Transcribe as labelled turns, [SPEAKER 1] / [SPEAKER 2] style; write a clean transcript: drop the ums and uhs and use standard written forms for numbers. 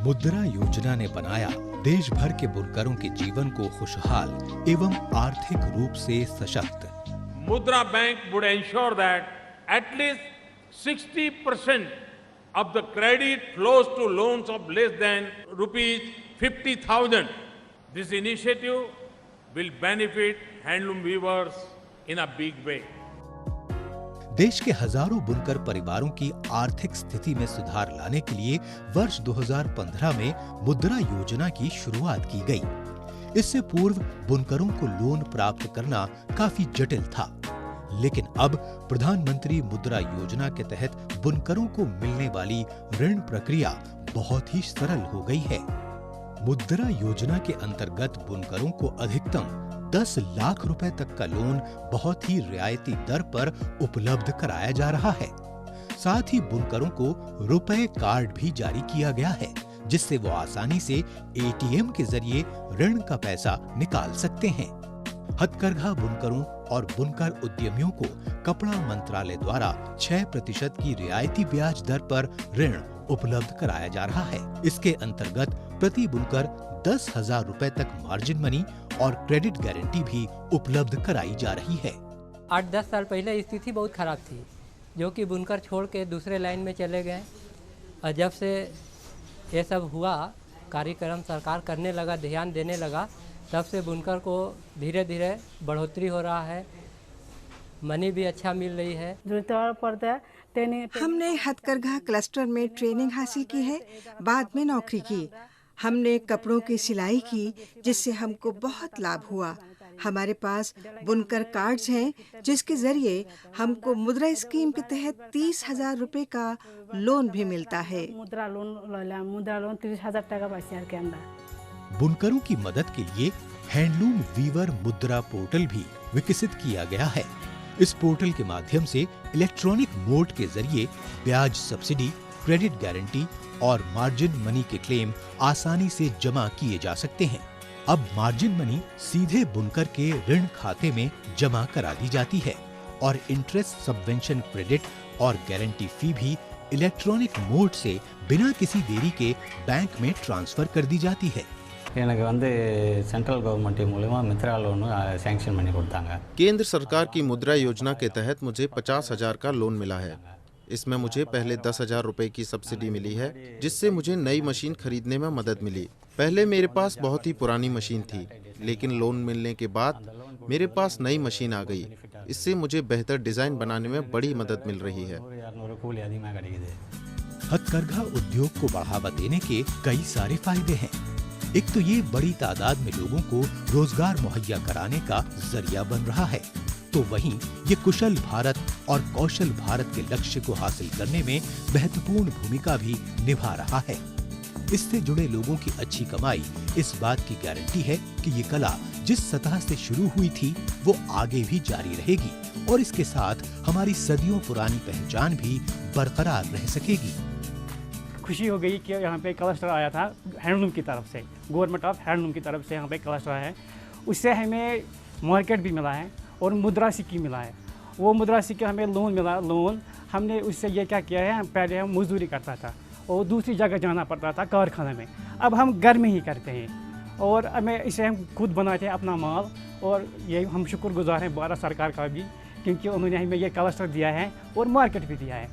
[SPEAKER 1] मुद्रा योजना ने बनाया देश भर के बुनकरों के जीवन को खुशहाल एवं आर्थिक रूप से सशक्त।
[SPEAKER 2] मुद्रा bank would ensure that at least 60% of the credit flows to loans of less than rupees 50,000. This initiative will benefit handloom weavers in a big way.
[SPEAKER 1] देश के हजारों बुनकर परिवारों की आर्थिक स्थिति में सुधार लाने के लिए वर्ष 2015 में मुद्रा योजना की शुरुआत की गई। इससे पूर्व बुनकरों को लोन प्राप्त करना काफी जटिल था, लेकिन अब प्रधानमंत्री मुद्रा योजना के तहत बुनकरों को मिलने वाली ऋण प्रक्रिया बहुत ही सरल हो गई है। मुद्रा योजना के अंतर्गत बुनकरों को अधिकतम 10 लाख रुपए तक का लोन बहुत ही रियायती दर पर उपलब्ध कराया जा रहा है। साथ ही बुनकरों को रुपए कार्ड भी जारी किया गया है, जिससे वो आसानी से एटीएम के जरिए ऋण का पैसा निकाल सकते हैं। हथकरघा बुनकरों और बुनकर उद्यमियों को कपड़ा मंत्रालय द्वारा 6% की रियायती ब्याज दर पर ऋण उपलब्ध कराया जा रहा है। इसके अंतर्गत प्रति बुनकर 10,000 रुपए तक मार्जिन मनी और क्रेडिट गारंटी भी उपलब्ध कराई जा रही है।
[SPEAKER 3] 8-10 साल पहले स्थिति बहुत खराब थी, जो कि बुनकर छोड़ के दूसरे लाइन में चले गए। और जब से ये सब हुआ, कार्यक्रम सरकार करने लगा, ध्यान देने लगा, तब से बुनकर को धीरे धीरे बढ़ोतरी हो रहा है, मनी भी अच्छा मिल रही है।
[SPEAKER 4] हमने हथकरघा क्लस्टर में ट्रेनिंग हासिल की है, बाद में नौकरी की। हमने कपड़ों की सिलाई की, जिससे हमको बहुत लाभ हुआ। हमारे पास बुनकर कार्ड्स हैं, जिसके जरिए हमको मुद्रा स्कीम के तहत 30,000 रुपए का लोन भी मिलता है।
[SPEAKER 5] मुद्रा लोन 30,000 टका पैसे के अंदर।
[SPEAKER 1] बुनकरों की मदद के लिए हैंडलूम वीवर मुद्रा पोर्टल भी विकसित किया गया है। इस पोर्टल के माध्यम से इलेक्ट्रॉनिक मोड के जरिए ब्याज सब्सिडी, क्रेडिट गारंटी और मार्जिन मनी के क्लेम आसानी से जमा किए जा सकते हैं। अब मार्जिन मनी सीधे बुनकर के ऋण खाते में जमा करा दी जाती है और इंटरेस्ट सबवेंशन क्रेडिट और गारंटी फी भी इलेक्ट्रॉनिक मोड से बिना किसी देरी के बैंक में ट्रांसफर कर दी जाती है।
[SPEAKER 6] सेंट्रल गवर्नमेंट मूलमा मित्रा लोन सैंक्शन பண்ணி கொடுத்தாங்க।
[SPEAKER 7] केंद्र सरकार की मुद्रा योजना के तहत मुझे 50,000 का लोन मिला है। इसमें मुझे पहले 10,000 रुपए की सब्सिडी मिली है, जिससे मुझे नई मशीन खरीदने में मदद मिली। पहले मेरे पास बहुत ही पुरानी मशीन थी, लेकिन लोन मिलने के बाद मेरे पास नई मशीन आ गई। इससे मुझे बेहतर डिजाइन बनाने में बड़ी मदद मिल रही है।
[SPEAKER 1] हथकरघा उद्योग को बढ़ावा देने के कई सारे फायदे हैं। एक तो ये बड़ी तादाद में लोगों को रोजगार मुहैया कराने का जरिया बन रहा है, तो वहीं ये कुशल भारत और कौशल भारत के लक्ष्य को हासिल करने में महत्वपूर्ण भूमिका भी निभा रहा है। इससे जुड़े लोगों की अच्छी कमाई इस बात की गारंटी है कि ये कला जिस सतह से शुरू हुई थी वो आगे भी जारी रहेगी और इसके साथ हमारी सदियों पुरानी पहचान भी बरकरार रह सकेगी।
[SPEAKER 5] खुशी हो गई कि यहाँ पे क्लस्टर आया था हैंडलूम की तरफ से, गवर्नमेंट ऑफ हैंडलूम की तरफ से यहाँ पे क्लस्टर आया है। उससे हमें मार्केट भी मिला है और मुद्रा सिक्की मिला है। वो मुद्रा सिक्के हमें लोन मिला। लोन हमने उससे ये क्या किया है, पहले हम मजदूरी करता था और दूसरी जगह जाना पड़ता था कारखाने में, अब हम घर में ही करते हैं और हमें इसे हम खुद बनाते हैं अपना माल। और ये हम शुक्रगुजार हैं भारत सरकार का भी, क्योंकि उन्होंने हमें ये क्लस्टर दिया है और मार्केट भी दिया है।